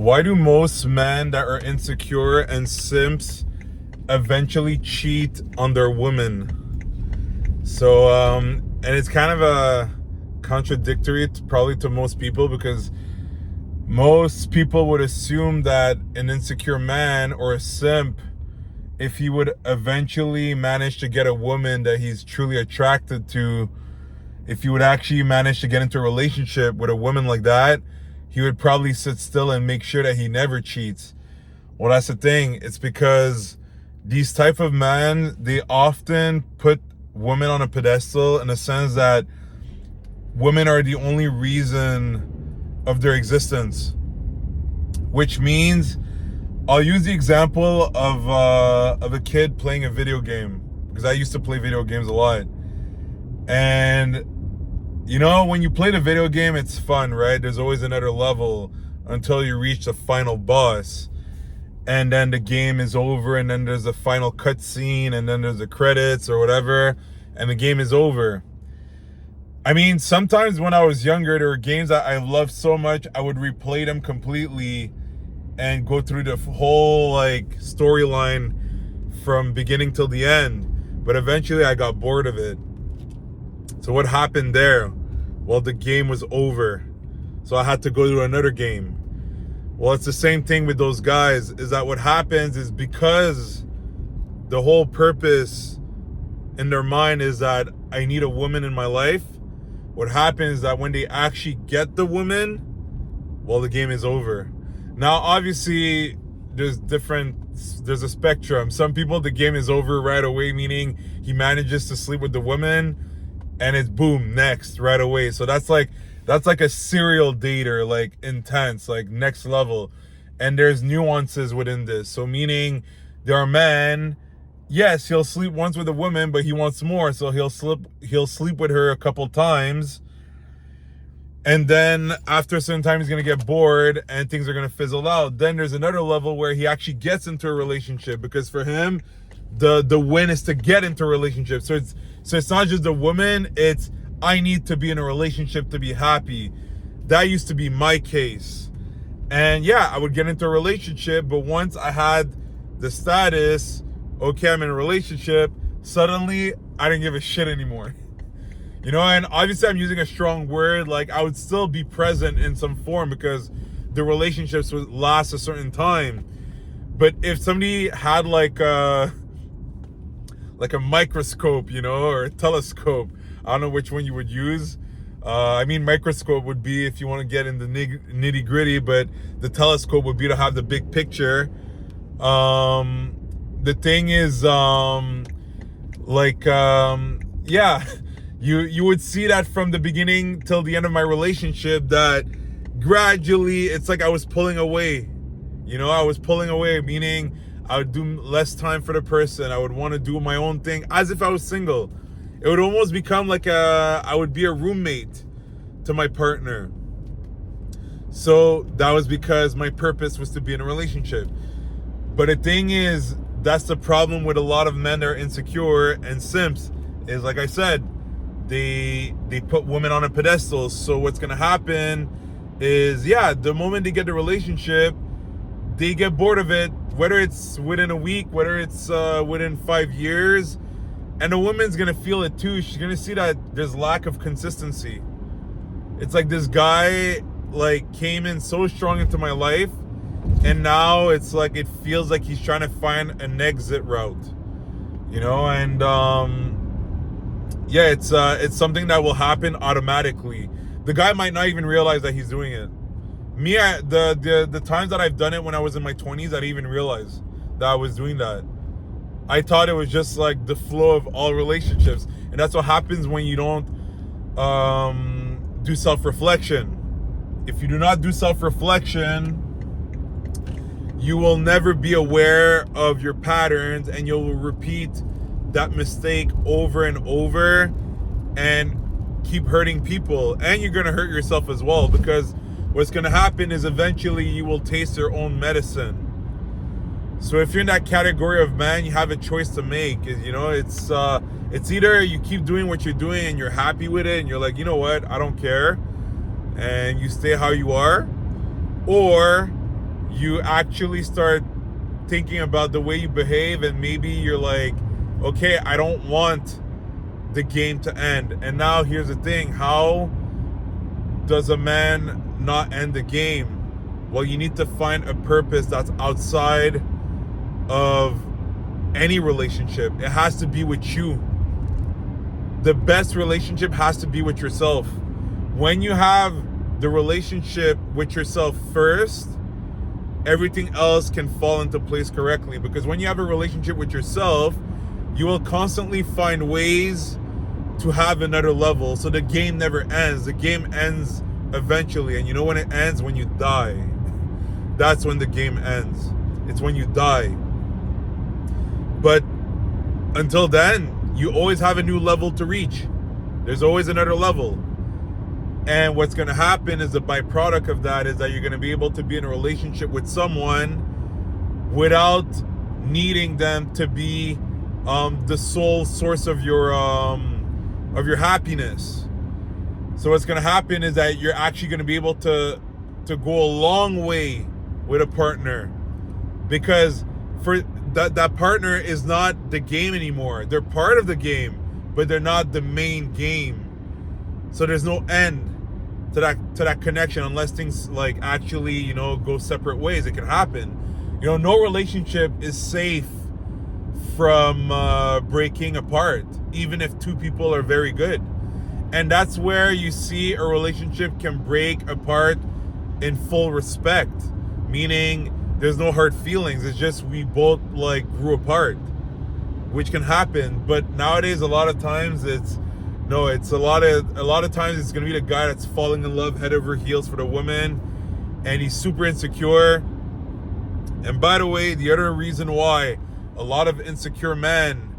Why do most men that are insecure and simps eventually cheat on their women? And it's kind of a contradictory probably to most people, because most people would assume that an insecure man or a simp, if he would eventually manage to get a woman that he's truly attracted to, if he would actually manage to get into a relationship with a woman like that, he would probably sit still and make sure that he never cheats. Well, that's the thing. It's because these type of men, they often put women on a pedestal in the sense that women are the only reason of their existence. Which means, I'll use the example of a kid playing a video game, because I used to play video games a lot. And you know, when you play the video game, it's fun, right? There's always another level until you reach the final boss. And then the game is over, and then there's a final cutscene, and then there's the credits or whatever, and the game is over. I mean, sometimes when I was younger, there were games that I loved so much, I would replay them completely and go through the whole storyline from beginning till the end. But eventually I got bored of it. So what happened there? Well, the game was over. So I had to go to another game. Well, it's the same thing with those guys, is that what happens is, because the whole purpose in their mind is that I need a woman in my life, what happens is that when they actually get the woman, well, the game is over. Now, obviously, there's a spectrum. Some people, the game is over right away, meaning he manages to sleep with the woman, and it's boom, next, right away. So that's like a serial dater, like intense, like next level. And there's nuances within this. So meaning there are men, yes, he'll sleep once with a woman, but he wants more. So he'll sleep with her a couple times. And then after a certain time, he's going to get bored and things are going to fizzle out. Then there's another level where he actually gets into a relationship, because for him, the win is to get into a relationship. So it's not just the woman, it's I need to be in a relationship to be happy. That used to be my case. And yeah, I would get into a relationship, but once I had the status, okay, I'm in a relationship, suddenly I didn't give a shit anymore. You know, and obviously I'm using a strong word, like I would still be present in some form because the relationships would last a certain time. But if somebody had like a microscope, you know, or a telescope, I don't know which one you would use. I mean, microscope would be if you want to get in the nitty gritty, but the telescope would be to have the big picture. The thing is, yeah, you would see that from the beginning till the end of my relationship, that gradually it's like I was pulling away. You know, I was pulling away, meaning I would do less time for the person. I would want to do my own thing as if I was single. It would almost become like I would be a roommate to my partner. So that was because my purpose was to be in a relationship. But the thing is, that's the problem with a lot of men that are insecure and simps, is like I said, they put women on a pedestal. So what's going to happen is, yeah, the moment they get the relationship, they get bored of it, whether it's within a week, whether it's within 5 years. And the woman's going to feel it too. She's going to see that there's lack of consistency. It's like this guy came in so strong into my life, and now it's like it feels like he's trying to find an exit route. You know, and yeah, it's something that will happen automatically. The guy might not even realize that he's doing it. Me, the times that I've done it when I was in my 20s, I didn't even realize that I was doing that. I thought it was just like the flow of all relationships. And that's what happens when you don't do self-reflection. If you do not do self-reflection, you will never be aware of your patterns, and you'll repeat that mistake over and over and keep hurting people. And you're going to hurt yourself as well, because what's going to happen is eventually you will taste your own medicine. So if you're in that category of man, you have a choice to make. You know, it's either you keep doing what you're doing and you're happy with it and you're like, you know what, I don't care, and you stay how you are, or you actually start thinking about the way you behave, and maybe you're like, okay, I don't want the game to end. And now here's the thing, how does a man not end the game? Well, you need to find a purpose that's outside of any relationship. It has to be with you. The best relationship has to be with yourself. When you have the relationship with yourself first, everything else can fall into place correctly. Because when you have a relationship with yourself, you will constantly find ways to have another level. So the game never ends. The game ends eventually. And you know when it ends? When you die. That's when the game ends. It's when you die. But until then, you always have a new level to reach. There's always another level. And what's going to happen is the byproduct of that is that you're going to be able to be in a relationship with someone without needing them to be the sole source of your happiness. So what's going to happen is that you're actually going to be able to go a long way with a partner, because for that partner is not the game anymore. They're part of the game, but they're not the main game. So there's no end to that connection unless things like actually, go separate ways. It can happen. No relationship is safe from breaking apart, even if two people are very good. And that's where you see a relationship can break apart in full respect, meaning there's no hard feelings. It's just we both grew apart, which can happen. But nowadays, a lot of times it's a lot of times it's gonna be the guy that's falling in love head over heels for the woman, and he's super insecure. And by the way, the other reason why a lot of insecure men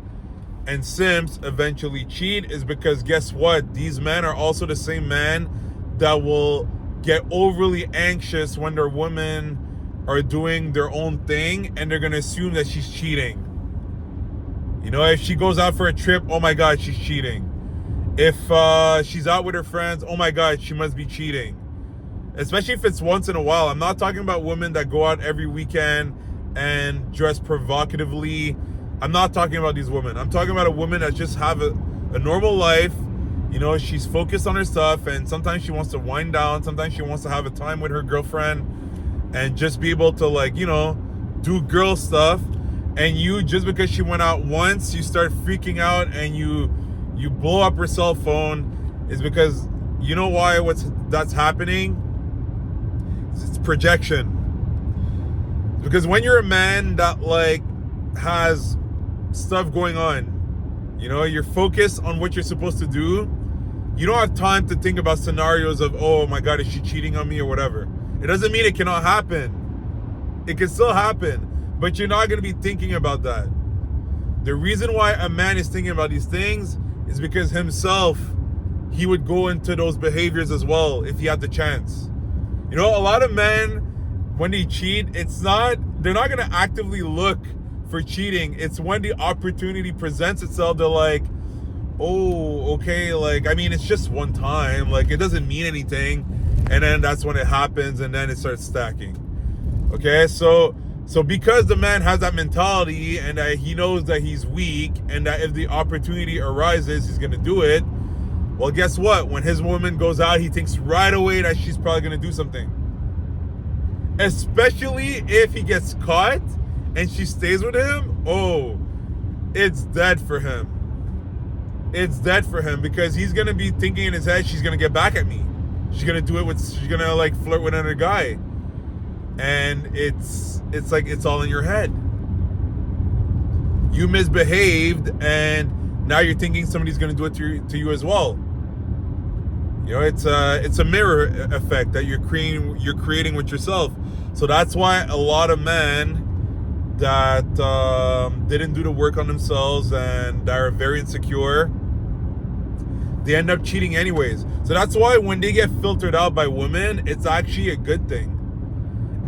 and simps eventually cheat is because guess what? These men are also the same men that will get overly anxious when their women are doing their own thing, and they're gonna assume that she's cheating. If she goes out for a trip, oh my God, she's cheating. If she's out with her friends, oh my God, she must be cheating. Especially if it's once in a while. I'm not talking about women that go out every weekend and dress provocatively. I'm not talking about these women. I'm talking about a woman that just have a normal life. She's focused on her stuff, and sometimes she wants to wind down. Sometimes she wants to have a time with her girlfriend and just be able to do girl stuff. And you, just because she went out once, you start freaking out and you blow up her cell phone, is because you know why that's happening? It's projection. Because when you're a man that has stuff going on, you're focused on what you're supposed to do, you don't have time to think about scenarios of, oh my God, is she cheating on me or whatever. It doesn't mean it cannot happen. It can still happen, but you're not going to be thinking about that. The reason why a man is thinking about these things is because himself, he would go into those behaviors as well if he had the chance. A lot of men, when they cheat, they're not going to actively look for cheating. It's when the opportunity presents itself, they're like, oh, okay, it's just one time, it doesn't mean anything. And then that's when it happens, and then it starts stacking. Okay, so because the man has that mentality, and that he knows that he's weak, and that if the opportunity arises, he's gonna do it. Well, guess what? When his woman goes out, he thinks right away that she's probably gonna do something. Especially if he gets caught and she stays with him, oh, it's dead for him. It's dead for him, because he's gonna be thinking in his head, she's gonna get back at me. She's gonna flirt with another guy. And it's all in your head. You misbehaved, and now you're thinking somebody's gonna do it to you as well. It's a mirror effect that you're creating with yourself. So that's why a lot of men that didn't do the work on themselves and that are very insecure, they end up cheating anyways. So that's why when they get filtered out by women, it's actually a good thing.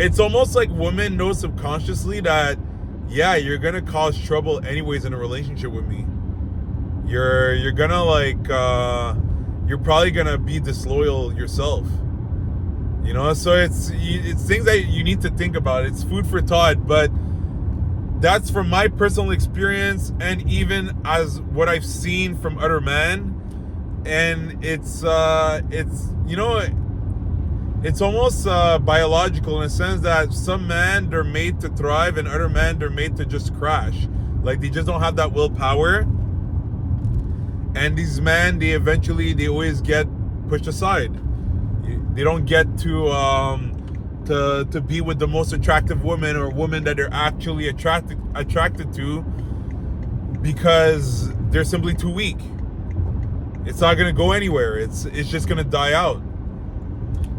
It's almost like women know subconsciously that, yeah, you're gonna cause trouble anyways in a relationship with me. You're gonna you're probably gonna be disloyal yourself. You know, so it's things that you need to think about. It's food for thought, but that's from my personal experience and even as what I've seen from other men. And it's you know, it's almost biological in the sense that some men, they're made to thrive, and other men, they're made to just crash. Like, they just don't have that willpower. And these men, they always get pushed aside. They don't get to be with the most attractive woman, or woman that they're actually attracted to, because they're simply too weak. It's not gonna go anywhere. It's just gonna die out.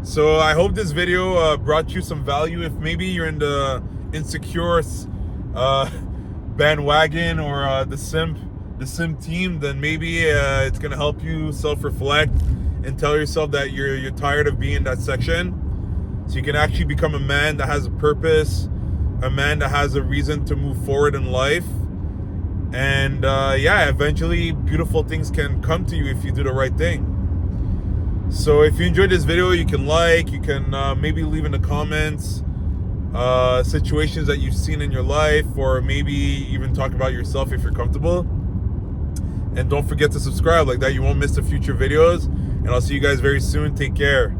So I hope this video brought you some value. If maybe you're in the insecure bandwagon, or the simp team, then maybe it's gonna help you self-reflect and tell yourself that you're tired of being in that section, so you can actually become a man that has a purpose, a man that has a reason to move forward in life. And yeah, eventually beautiful things can come to you if you do the right thing. So if you enjoyed this video, you can like, you can maybe leave in the comments situations that you've seen in your life, or maybe even talk about yourself if you're comfortable. And don't forget to subscribe, like that you won't miss the future videos. And I'll see you guys very soon. Take care.